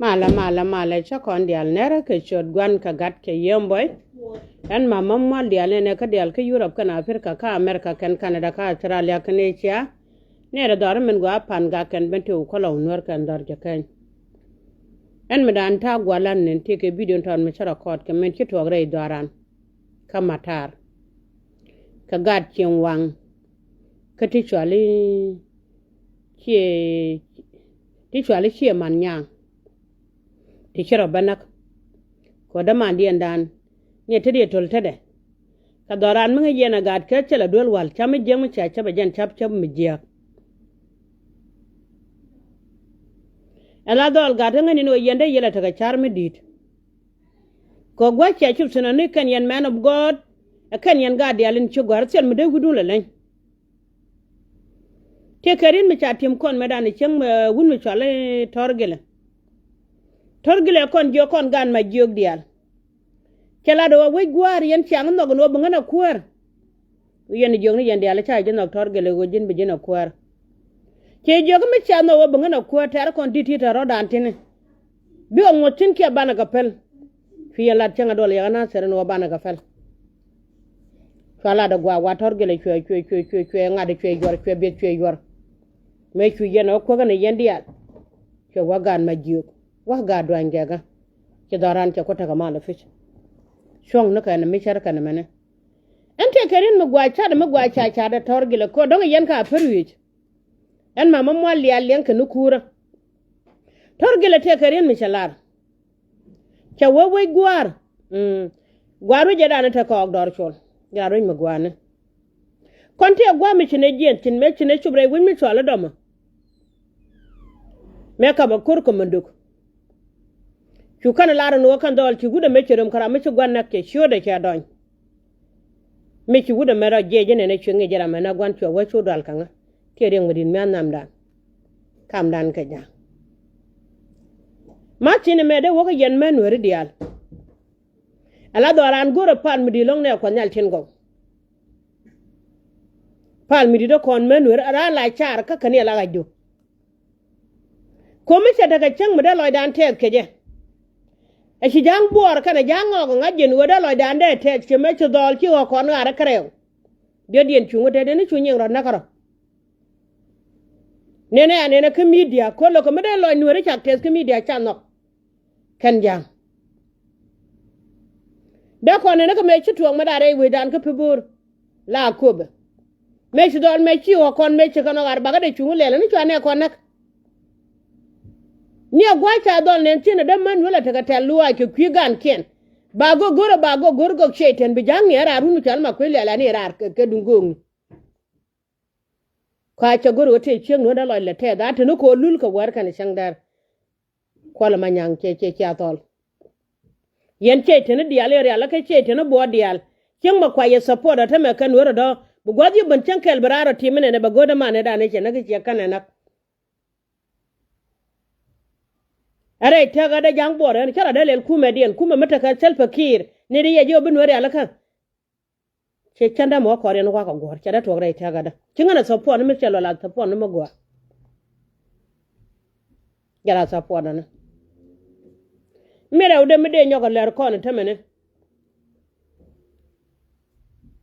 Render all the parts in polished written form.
mala cha kon dial nera ke chod gwan ka gat ke yemboy en mama mal dial ne ka dial ke Europe kana Africa ka America kan Canada ka Australia kan Asia nera dar men gwa pan ga kan bente ko law nor kan dar ja kan en medan ta gwalan nen te ke video tan me chara kot ke men ki to gre daran ka matar ka gat chen wang ka ti chwali che man nyang ti chira banak ko da man dien dan ne te de tol tede ka doran mun yena gat ka chala dol wal cham jeng cha cha ba jan chap chap mi je ala dol gat ngani no yende yela ta ka char mi dit ko gwa cha chup suna ne kan yen man of god kan yen ga dialin chu gwar sel mi de gudu len te karin mi cha tim kon medan cheng wun mi chale torgile kon jo kon gan ma jog dial kela do we gwar yen chang no no bangana kwar yen jog ni yen dial cha je no torgile go jin be jina kwar ke jog mi cha no bangana kwar tar kon diti ta rodan tin bi on motin ke bana ga pel fi yalla changa dol yana sere no bana ga fel fala da gwa torgile chwe ngade chwe be chwe yor me chwe yen ko ga ne yen dial ke wagan ma jog wa ga dwan gaga ke daran ke kota ga mala fish shong na kana mi char kana mane ente kerin mu gwa cha da torgile ko don yen ka ferwich en mama mo ali alen ka nukura torgile te kerin mi chalar ke we gwar gwaru je dana ta ko dor chol garu mi gwane konte gwa mi chine jien tin me chine chubre wi mi chola doma me ka ba kur ko manduk chu kana lara no kan dol ci guda me cirum kara me ci gwanna ke shoda ke don me ci guda me ra jeje ne ci ngi jara me na gwan ci wa chu dal kanga ke re ngudin me nam dan kam dan ka ja ma ci ne me de wo ko yen men wori dial ala do ran goro pan mi di long ne ko nyal tin go pan mi di do kon men wori ara la char ka kan ya la gajo ko me ci daga ceng mu da loy dan te ke je e ci jang bor kana jang ngo ngajen woda lo dande te ke me ci dol ci ko kon ngara krew de dien ci ngote de ni ci nyeng ro nakaro nene ke media ko lo ko me de lo ni wori chak tes ke media chan no kan jang da ko ne ko me ci tuong ma dare we dan ko pibur la ko be me ci dol me ci ko kon me ci kana gar baga de ci ngule ni ci ane kon nak ni agwa cha dol nen tin da man wala ta ka luwa ke kwigan ken bago go sheten bi jang yara runu chal ma ko lela ni rar ke dungong ka cha goro te cheng no da lo le te da te no ko lul ko war kan chang dar ko la manyang che atol yen che te ne dial ya la ke che te no bo dial cheng ma kwa ye support ta me kan woro do bu gwaji ban chang kel bararo ti mene ne bago da mane da ne che na ke che kan na are taga da jang bore ni kala da lel kuma dien kuma mata ka selfa kir ne ri ya jo bin wari alaka che chanda mo ko ren kwa ka gor cha da to rai taga da kingana support ni mi chelo la support ni mo gwa gara support na mera ude mi de nyoga ler ko ni temene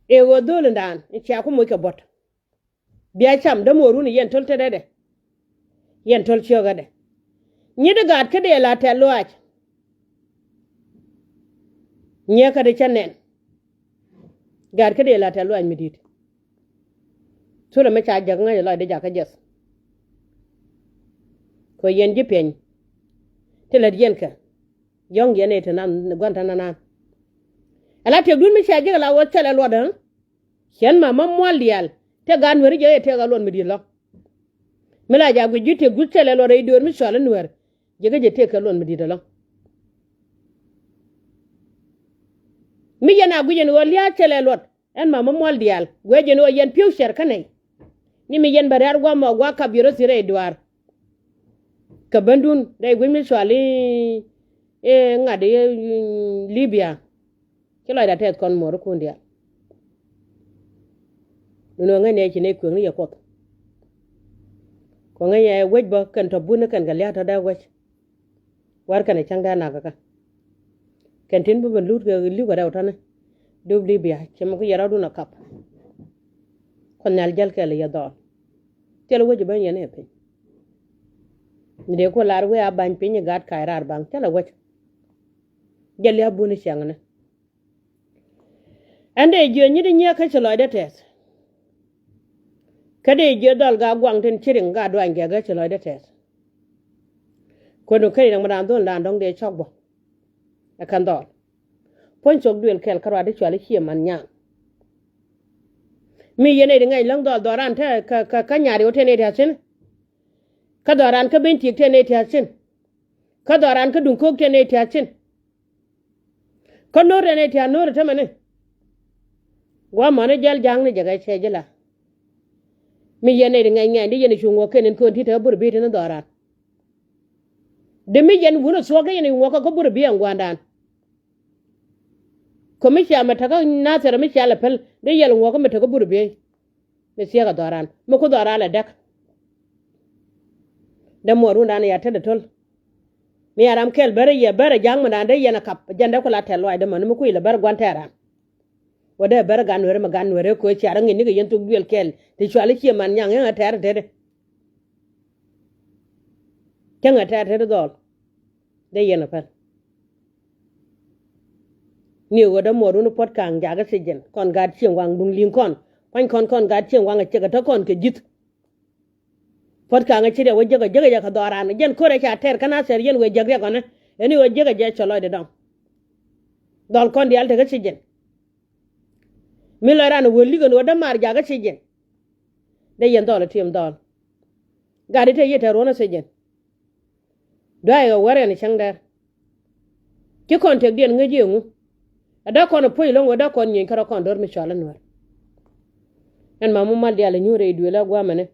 e wo dole ndan ni cha ko mo ke bot biya cham da moru ni yen tol te de yen tol choga de ni de gat ke de la te loach nye ka de chanen gat ke de la te loach mi dit sura me cha jag nga lo de ja ka jes ko yen ji pen te la yen ka yong yen e nan gwan tan nan ala te dun mi cha jag la wo cha la lo dan chen ma mol dial te gan wori je te ga lon mi dit lo mela ja gu jite gu cha la lo re dor mi so la nuwer jega je te kalon mi didalo mi yana gujen wo liya tele lot en mama mol dial wejen wo yen piu sher kanai ni mi yen barar gwa mo gwa kabiro sire edwar ka bandun dai gumi swali e ngade Libya kilo da tet kon mor ko ndia no ngane ci ne ko ngi yakot ko ngaya wejba kan to buna kan ga liata da waj war kan chang da na ka kan tin bu ban lut ga lu ga daw tan do libya chama ko yara du na kap kon nal jal ke le ya do telo wo ban yene pe ni ko lar we aban pe ni gat kairar bang telo wo jal ya bu ni chang na ande je ni de nya ka chlo de tes kade je dal ga gwang ten chiring ga dwan ga chlo de tes ko no kai nang madan don lan dong de chok bo akan dol pon chok duel kel karwa de chwali chi man nya mi yene de ngai lang dol doran ta ka nyaari o tene ta sin ka doran ka ben tik tene ta sin ka doran ka dun kok tene ta sin ko no rene ta no ta mane wa mane jal jang ne jaga che jela mi yene de ngai de yene chungo kenen ko ti ta bur bi tene doran de mi yen wuno so ga yene wo ka ko bur bi an gwandan ko mi sha mata ka na tara mi sha la pel de yel wo ko mata ko bur bi me sia ga doran mo ko doran la dak da mo ru dan ya ta da tol mi aram kel bare ya bare jang man de yana kap janda ko la tel wa de man mo ko ila bar gwantara wada bar gan were ma gan were ko ci aran ni ga yentu duel kel te chwali ci man nyang ya tar de kenga tar de dol de yana pel ni wo da mo ru no pot kang ja ga sejen kon ga chieng wang dung ling kon kon ga chieng wang che ga ta kon ke jit pot kang a chire wo jaga ja ka doran jen ko re cha ter kana ser yen we jagre kon eni wo jaga je cholo de dom dol kon di alte ga sejen mi la ran wo ligon wo da mar ja ga sejen de yen dol tim dol ga de te yete ro na sejen dai ga ware ni changdar ki kon tek den nga jengu ada kono poy long wada kon nyin kara kon dor mi chala nor en mamu mal dia la nyure du la gwa mane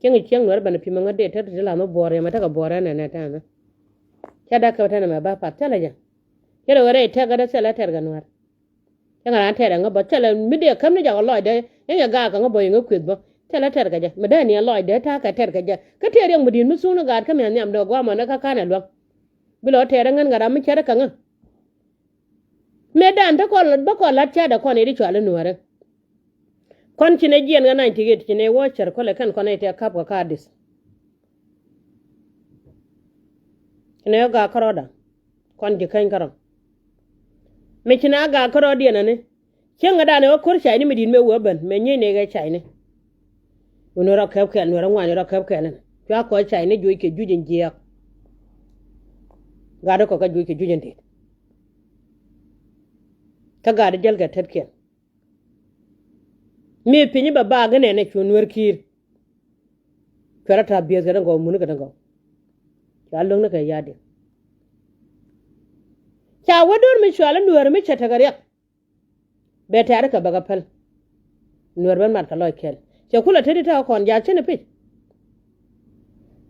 kengi cheng nor bana pima ngade tet la no bore mata ka bore ne ta na kada ka tana ma ba pa tala ja kero wore ta ga da sala ter ga nor kenga ran ter nga ba tala mi de kam ne ja loy de en ga ka nga boy nga kwet bo tala ter ga ja ma da ni loy de ta ka ter ga ja ka ter yang mudin musunu ga ka me nyam do gwa mane ka kana lo bilo ter nga ngara mi kera ka nga medan ta ko ba ko la cha da ko ne ri chwala nuare kon chine jien ga 98 chine watcher ko le kan ko ne te kap ka kadis chine ga karoda kon ji kan karam me china ga karodi na ne chenga da ne ko kur chai ni midin me wo ban me nyi ne ga chai ne uno ra kap ka no ra ngwa ra kap ka ne ya ko chai ne ju ke jujin jiya ga da ko ka ju ke jujin te ka ga da jalga tatken me pinyi ba ba ga ne chunwer kir kara ta biya ga ngo mun ga ngo ya long na ka yade cha wador mi shwala nuwer mi chata gariya be ta ka baga pal nuwer ban mar ka loy kel cha kula tedi ta kon ya chene pi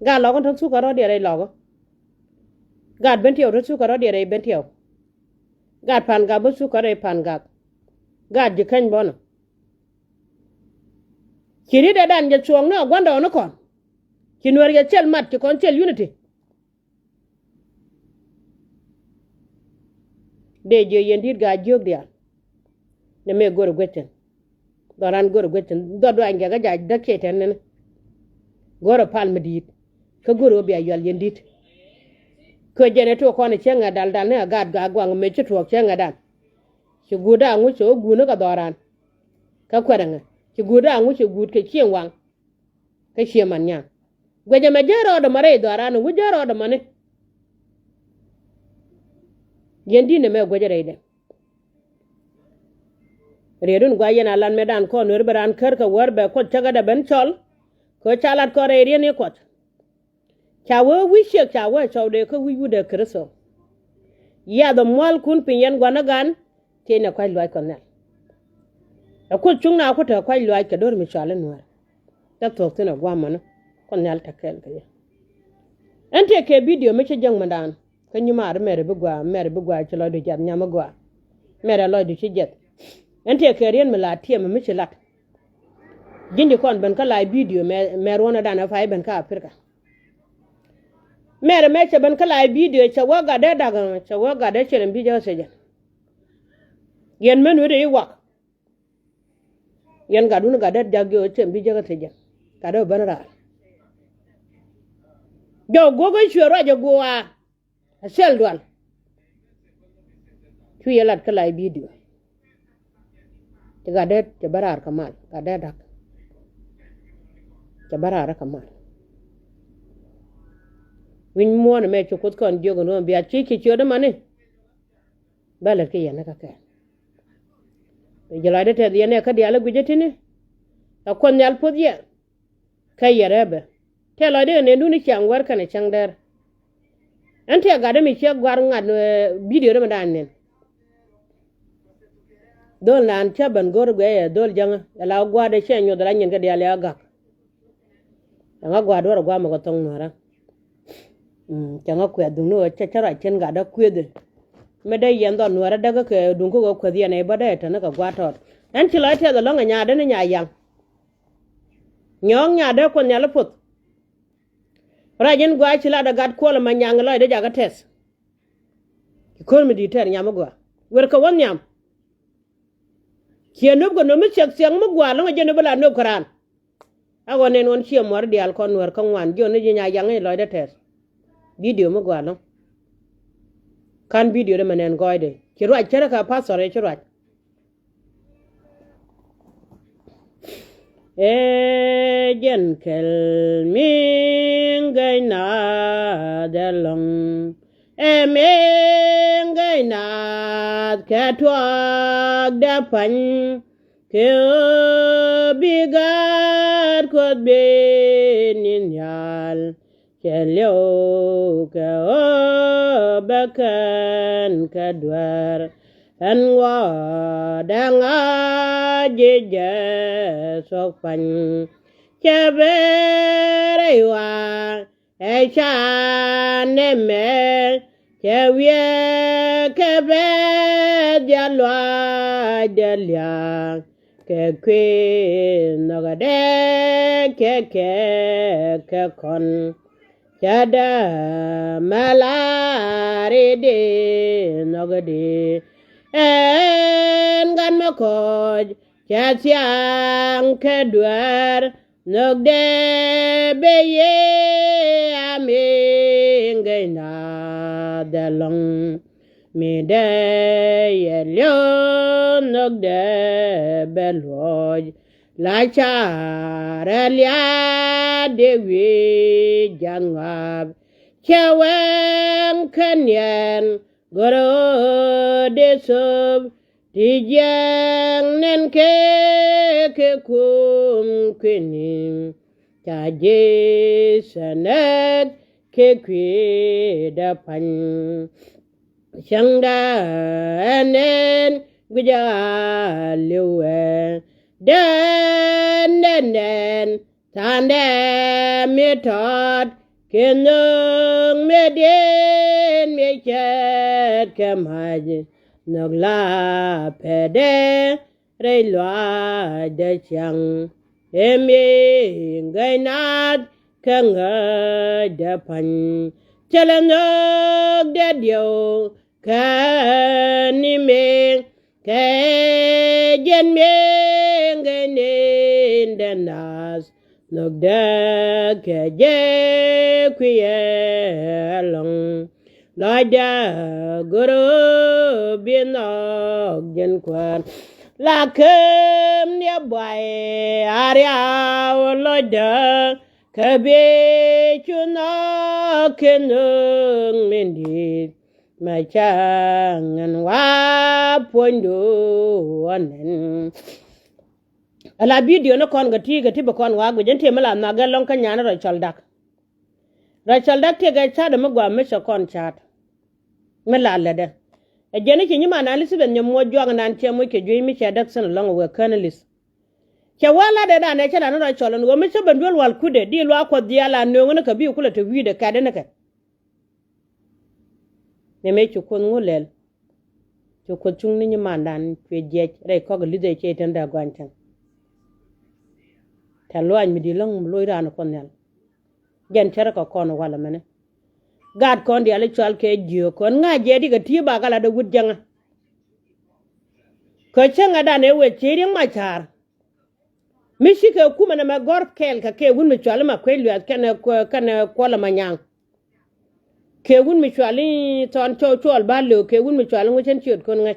ga lo kon tan su ka ro de re lo go ga ben tiyo ro su ka ro de re ben tiyo ga pan ga bu su ka re pan ga ji kan bono kiri da dan ja chuong no gwanda no kon kinwer ya chel mat kon chel unity de je yendir ga jog dia ne me gor gwetten doran gor gwetten do do anga ga ja da keten ne gor pal medit ko gor obi ayal yendit ko jene to kon chenga dal ne ga ga gwang me chu to chenga dan ci guda ngu so gu no ga doran ka kwaranga ci guda ngu ci gud ke chien wang ka chien man nya gweje me jero do mare doran ngu jero do mane yendi ne me gweje reide redun gwa yana lan medan ko nur baran kar ka warbe ko chaga da ben chol ko chalat ko reide ne ko chawo wishe chawo chawde ko wiwude kreso ya do mol kun pinyen gwana gan tene kwai loy konel akul chungna ko ta kwai loy ka dor mi chale nuar ta tok tena gwa man konel ta kel ka ente ke video me che jang mandan ka nyuma ar mere bugwa chlo do jam nyama gwa mere loy du chi jet ente ke rien me la tie me che lat jindi kon ben ka la video me rona dana fay ben ka afrika mere me che ben kala video che wa ga de daga che wa ga de chen video se jen yen men wede wa yen ga dun ga de jagyo chen video ga se jen ga do ban ra jo gogo shoro jo goa sel dwal tu yelat kala video ga de te barar kamal ga de dak te barar kamal win mo na me chukut kon jogo no bia chi ki chodo mane bala ke yana ka ka e jala de te yana ka dia la gujetini a kon yal podye kay yarebe te la de ne duni chang war kana chang der ante ga de mi che gwar ngad video de madan nen dol nan cha ban gor gwe dol jang la gwa de che nyo dala nyen ka dia la ga nga gwa do gwa ma ko tong nora changa kwe dunno cha chara chen ga da kwe de me dai yendo nora daga ke dunko go kwe dia ne ba da ta na ka gwa tot an ti la te da longa nya de nya yang nyong nya de ko nya la put rajen gwa ci la da gat ko la ma nyang la de jaga tes ko mi di ter nya ma gwa wer ka won nyam ki no go no mi chek siang ma gwa longa je no bala no karan ago ne non chi mor di al kon wer kan wan jo ne nya yang e lo de tes video ma gwa no kan video de manen goide ki ro chere ka pasore ki ro jen kel min gaina de long min gaina ka twag da pan ke bigar ko be nin yal kelyo ka bakan kadwar anwa danga jeje sokpan cheberewa echa neme chewie kebe dialwa delia kekwe nogade ke kon chada malare de nogade en gan makoj chasyang kedwar nogde beye amingena dalong mi de yelyo nogde beloj la charalia dewi jangab chawang kanyen goro de sob tijang nen ke kum kini chaje sanak ke kwi da pan changda nen guja lewe den tande metot kenung medien mechet kemaj nogla pede reilwa de chang emi gainat kanga de pan chalanok de dio kanime ke jen me gainin de nas nogda ke je kuyelong Lada guru binog jen kwan la kem ne boy aria lada kabe chuna kenung mindi machangan wa pondu anen ala video no kon gati ba kon wa gujen te mala na galon kan yana Rachel Dak te ga cha da magwa me kon chat mala lada e jeni ki nyima na Elizabeth nyamo jwa nan te mo ke jwi mi che dak san long we kanalis ke wala da ne cha na Rachel no me se bandwal wal kude di lo akwa diala no ngone ka bi kula te wi de ka de ne ka ne me chu kon ngulel chu ko chung ni nyima nan pe je re ko ga lide che tan da gwantan talwan mi di long loira no kon yal gen chara ko kono wala mene gad kon dia le chal ke jio kon nga je di ga ti ba kala de wut janga ko chenga da ne we chiri ma char mi shi ke kuma na ma gor kel ka ke wun mi chal ma kwe lu kana ko la manyang ke wun mi chal ton chol ba lo ke wun mi chal ngo chen chiot kon nga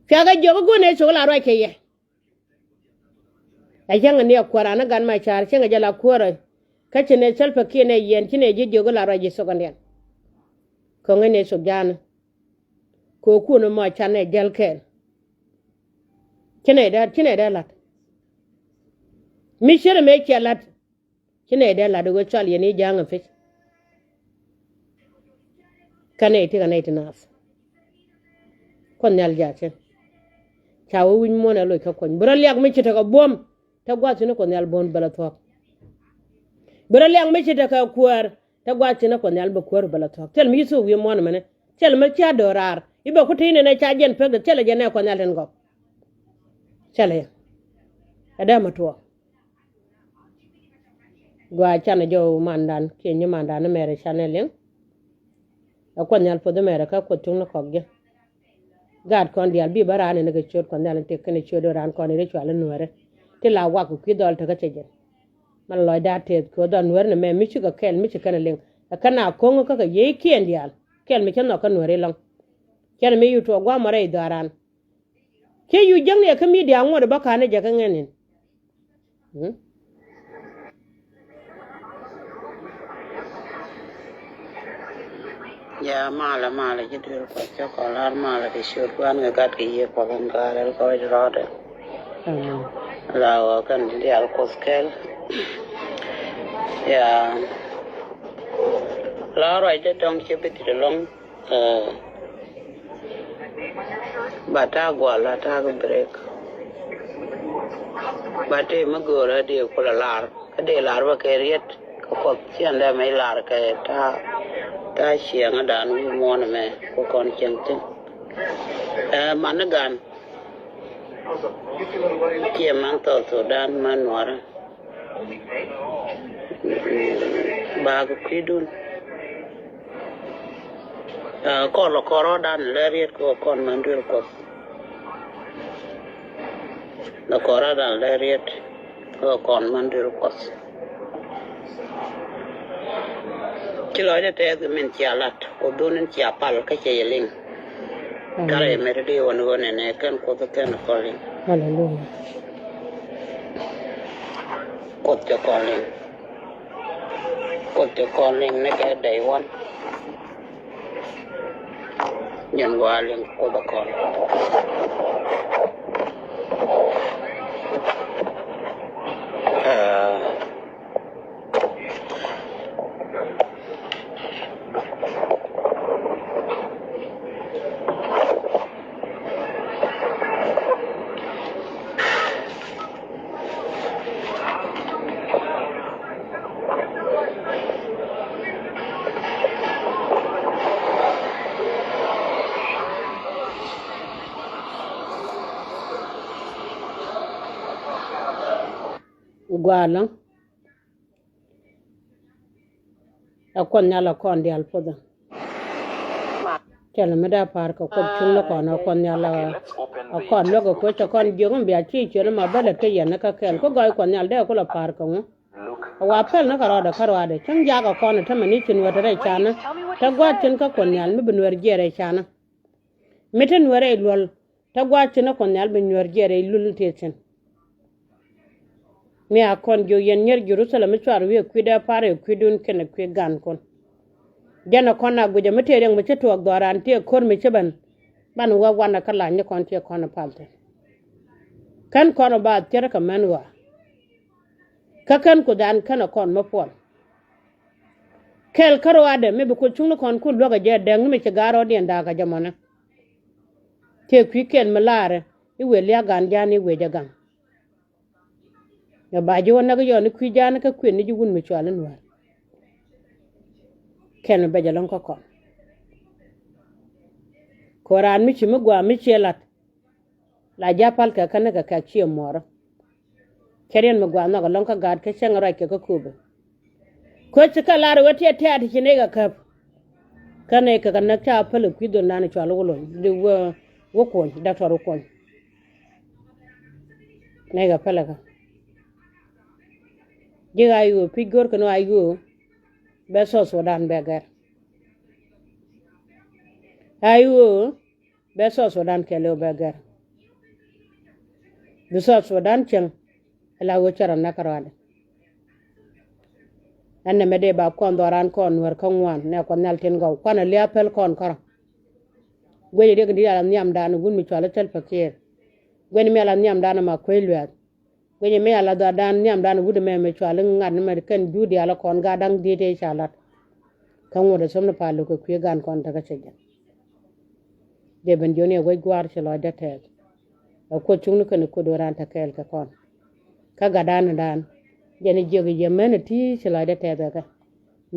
fiaga jogo go ne chola ro ke ye a janga ne kwara na gan ma char chenga jala kwara ka chene chalpa kine yen chine je jogo la ro je soganden ko ngene so jana ko ku no ma chane jalkel chine da lat mi shere me chalat chine da la do chal yeni janga fe kane ti nas kon nyal jachen chawo win mo na lo ka kon bral yak mi chita ka bom ta gwati no kon nyal bon bala tok bral yak mi chita ka kuar ta gwati no kon nyal ba kuar bala tok tel mi so wi mo na mane tel ma cha dorar ibe ko tine na cha jen pe tel je ne kon nyal den go chale ada matwa gwa chana jo mandan ke nyi mandan mere chanelen akon nyal podo mere ka ko tung no kogge gad kon dial bi barane ne ga chot kon nyal te kene chodo ran kon re chwala nuore te la wa ku kidol ta ga teje man loy da te ko don nuore ne me mi chi ga kel mi chi kana len kana kongo ka ye kien dial kel mi chano ka nuore long kel mi yu to gwa mare daran ke yu jang ne ka mi dia ngor ba ka ne ja ka ngenen ya mala jidur ko chokolar mala di syurban ngagat ke ye ko bangaral ko rode lawa kan di alkoskel ya la ro ide dong chebiti long bata gwala ta go break bate magora di ko lar ka de lar wa ke riet ko ko sianda mai lar ka ta xiang dan wi mon me ko kon chen tin managan kia mang to dan manwara ba ko kidun ko lo koro dan leriet ko kon mandur ko lo koro dan leriet ko kon mandur ko kilo de te men chialat o donen chiapal ka cheyeling kare merdi won ne kan ko to kan calling hallelujah ko to calling ne ka day one nyan walin ko to calling gwalan akon nyala kon dial podo tel me da par ko chung no kon akon nyala akon lo ko to kon jong be chi chelo ma bele ke yen ka kel ko goy kon nyal de ko la par ko wa pel na karo da karwa de chung ja ga kon ta mani chin wa re chana ta gwa chin ka kon nyal mi binwer jere chana meten were lol ta gwa chin kon nyal binwer jere lul te chin mi akon jo yen nyer Jerusalem chwar wi kwida pare kwidun kene kwi gan kon jana kona guje metere mu cheto doran te kor mi cheban ban wa wana kala nya kon te kona palte kan kono ba tere ka manwa ka kan ko dan kana kon ma pol kel karo ade me ko chung kon ku loga je deng mi che garo den daga jamana te kwi kel malare i we ya gan jani we jagan ya baji wona ga yoni kwi jana ka kwen ni jugun mi chwalen war ken be jalon ko kon koran mi chimi gwa mi chelat la japal ka kana ka chi moro keren mi gwa no ga lon ka gad ka chang ra ke ko kube ko chika lar wati ati chine ga kap kane ka kana cha pelu kwido nani chwalo wolo de wo ko doctor ko ne ga pala ka diga ayu pigor kano ayu beso Sudan begar ayu beso Sudan kelo begar beso Sudan chen la wo chara na karade anne mede ba kon doran kon wer kan wan ne kon nalten gaw kon le apel kon kara gweni de ndi ala nyam dan gun mi chala tel fakir gweni mi ala nyam dan ma koylwat gweni mi ala da dan nyam dan gude me chala ngad me kan judi ala kon ga dang de te chalat kan wo de somna palu ko kwe gan kon ta ka chegen de ben joni go gwar chalo de te ko chung kan ko doran ta kel ka kon ka ga dan jeni jogi je meneti chalo de te ka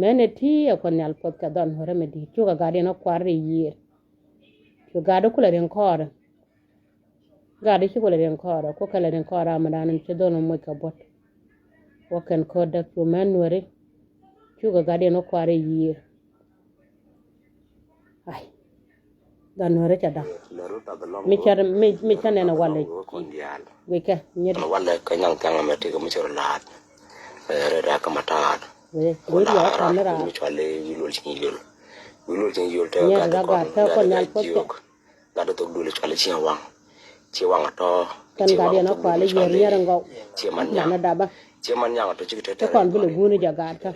meneti ko nyal pot ka don hore me di chuga ga de no kwari yir gado kula den kora gado shi kula den kora ko kala den kora madanan ce dono mo ka bot wakan ko da to manware shuga gado no kware yir ai dan hore ta da mi chane na wale we ka nyed wala ka nyang tanga mate ko mi choro la ra ka mata we ya kamera mi chale yulol ci yul te ga ko nyal pot ga do dole chale ci wang to kan ga de na kwale yer ngaw ci man na daba ci man nyang to ci te kon bule gunu jaga ta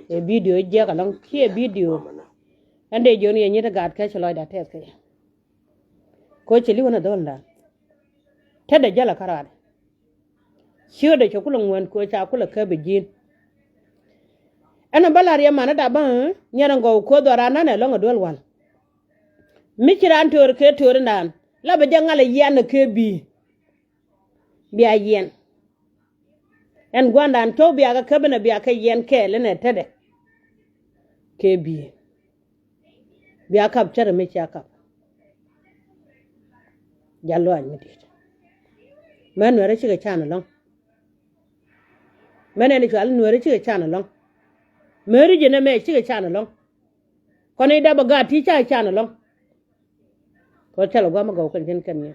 e video je ka lang ki video ande joni ye nyita gat ka chalo da tes ka ko chili wona dollar ta da jala karade shiyo da chokulan wan ko cha kula ka bijin ana balar ya mana da ban nyara ngo ko do rana ne longa dol wal mikiran tor ke tor nan la ba jangala yan ke bi biya yen en gwandan to biya ga kabana biya ka yen ke le ne tede ke bi biya kap tere mi cha kap jallo an mi dit man wara ci ga chana long menen ci al nuwara ci ga chana long meri jene me ci ga chana long kono da ba ga ti cha chana long ko telo gwa ma ga ko jen kan ne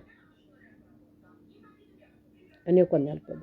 ane ko nyal ko